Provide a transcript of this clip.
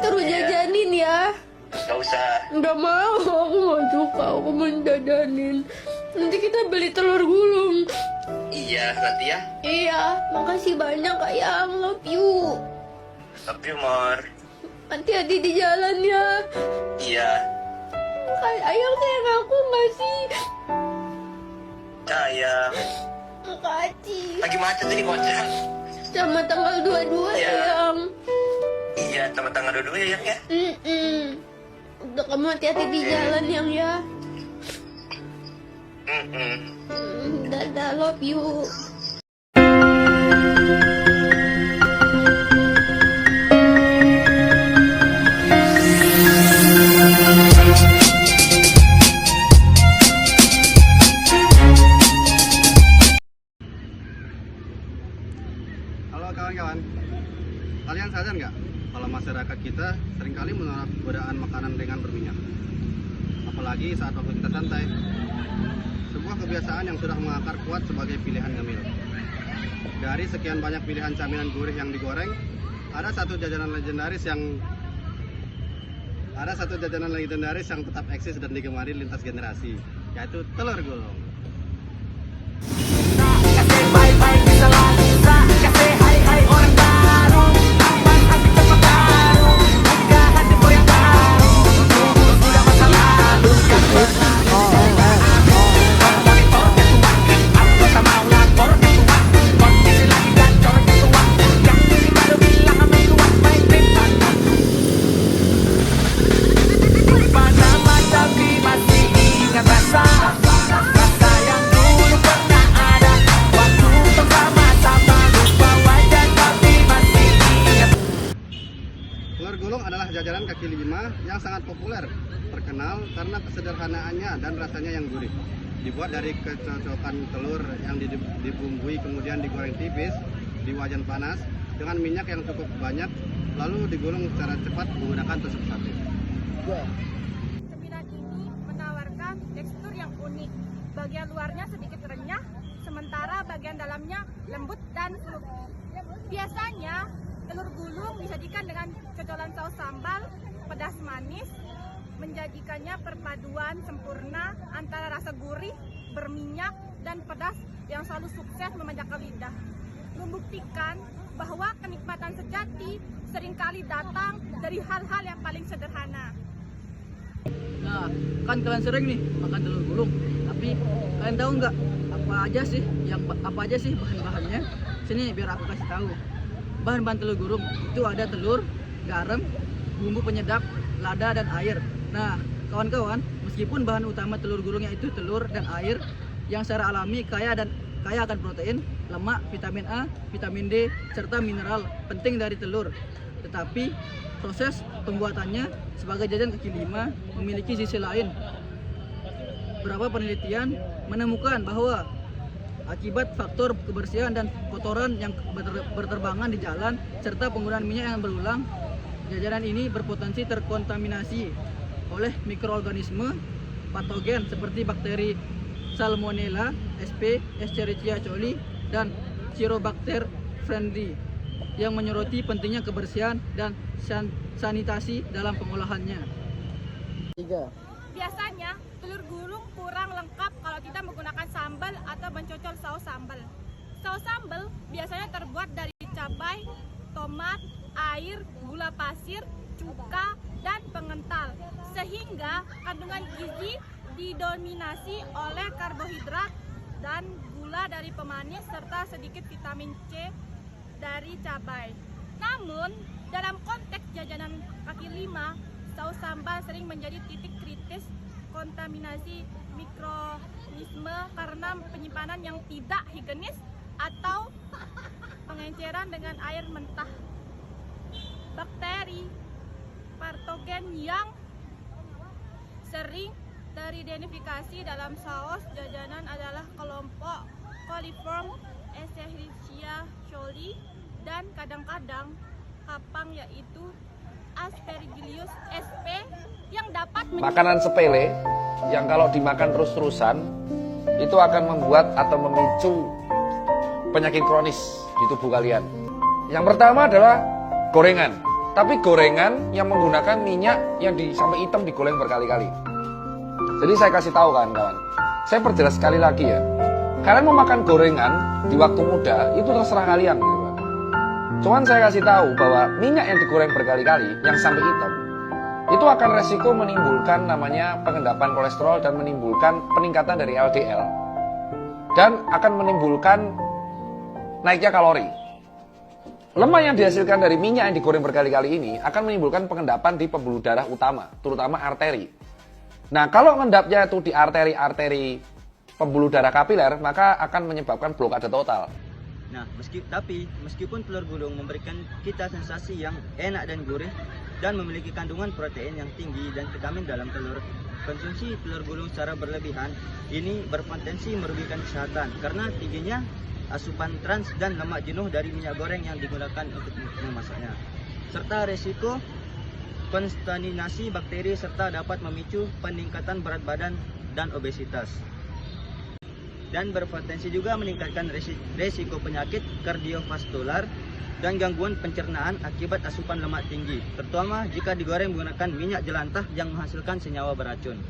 terus jajanin ya. Gak usah. Nggak mau, aku nggak suka, aku menjajanin. Nanti kita beli telur gulung. Iya, nanti ya. Iya, makasih banyak ayang, love you. Love you more. Hati-hati di jalan ya. Iya. Ayang sayang aku nggak sih? Sayang. Makasih. Lagi macet ini kocak. Sama tanggal 22 Iya. ayang. Iya, sama tanggal 22 ya, Yang ya. Udah kamu hati-hati di jalan yang ya. Dadah, love you. Halo kawan-kawan, kalian sadar nggak kalau masyarakat kita seringkali menolak godaan makanan ringan berminyak, apalagi saat waktu kita santai. Sebuah kebiasaan yang sudah mengakar kuat sebagai pilihan ngemil. Dari sekian banyak pilihan camilan gurih yang digoreng, ada satu jajanan legendaris yang tetap eksis dan digemari lintas generasi, yaitu telur gulung. Telur gulung adalah jajanan kaki lima yang sangat populer, terkenal karena kesederhanaannya dan rasanya yang gurih. Dibuat dari kecocokan telur yang dibumbui kemudian digoreng tipis di wajan panas dengan minyak yang cukup banyak, lalu digulung secara cepat menggunakan tusuk sate. Cemilan ini menawarkan tekstur yang unik. Bagian luarnya sedikit renyah, sementara bagian dalamnya lembut dan fluffy. Biasanya telur gulung disajikan dengan cocolan saus sambal, pedas manis, menjadikannya perpaduan sempurna antara rasa gurih, berminyak, dan pedas yang selalu sukses memanjakan lidah. Membuktikan bahwa kenikmatan sejati seringkali datang dari hal-hal yang paling sederhana. Nah, kan kalian sering nih makan telur gulung, tapi kalian tahu nggak apa aja sih bahan-bahannya? Sini biar aku kasih tahu. Bahan-bahan telur gulung itu ada telur, garam, bumbu penyedap, lada, dan air. Nah, kawan-kawan, meskipun bahan utama telur gulungnya itu telur dan air yang secara alami kaya akan protein, lemak, vitamin A, vitamin D, serta mineral penting dari telur. Tetapi proses pembuatannya sebagai jajan kaki lima memiliki sisi lain. Beberapa penelitian menemukan bahwa akibat faktor kebersihan dan kotoran yang berterbangan di jalan serta penggunaan minyak yang berulang, jajanan ini berpotensi terkontaminasi oleh mikroorganisme patogen seperti bakteri Salmonella sp, Escherichia coli, dan Chirobacter friendly yang menyoroti pentingnya kebersihan dan sanitasi dalam pengolahannya. 3. Biasanya, telur gulung kurang lengkap kalau tidak menggunakan sambal atau mencocol saus sambal. Saus sambal biasanya terbuat dari cabai, tomat, air, gula pasir, cuka, dan pengental. Sehingga kandungan gizi didominasi oleh karbohidrat dan gula dari pemanis serta sedikit vitamin C dari cabai. Namun, dalam konteks jajanan kaki lima, saus sambal sering menjadi titik kritis kontaminasi mikroorganisme karena penyimpanan yang tidak higienis atau pengenceran dengan air mentah. Bakteri patogen yang sering teridentifikasi dalam saus jajanan adalah kelompok Coliform Escherichia coli dan kadang-kadang kapang yaitu Aspergillus sp yang dapat makanan sepele yang kalau dimakan terus-terusan itu akan membuat atau memicu penyakit kronis di tubuh kalian. Yang pertama adalah gorengan. tapi gorengan yang menggunakan minyak yang sampai hitam digoreng berkali-kali. Jadi saya kasih tahu kawan-kawan, saya perjelas sekali lagi ya. Kalian mau makan gorengan di waktu muda itu terserah kalian gitu kan. Cuman saya kasih tahu bahwa minyak yang digoreng berkali-kali yang sampai hitam itu akan resiko menimbulkan namanya pengendapan kolesterol dan menimbulkan peningkatan dari LDL dan akan menimbulkan naiknya kalori. Lemak yang dihasilkan dari minyak yang digoreng berkali-kali ini akan menimbulkan pengendapan di pembuluh darah utama, terutama arteri. Nah, kalau mengendapnya itu di arteri-arteri pembuluh darah kapiler, maka akan menyebabkan blokade total. Nah, meskipun telur gulung memberikan kita sensasi yang enak dan gurih dan memiliki kandungan protein yang tinggi dan vitamin dalam telur, konsumsi telur gulung secara berlebihan ini berpotensi merugikan kesehatan karena tingginya asupan trans dan lemak jenuh dari minyak goreng yang digunakan untuk memasaknya, serta resiko kontaminasi bakteri serta dapat memicu peningkatan berat badan dan obesitas. Dan berpotensi juga meningkatkan resiko penyakit kardiovaskular dan gangguan pencernaan akibat asupan lemak tinggi, terutama jika digoreng menggunakan minyak jelantah yang menghasilkan senyawa beracun.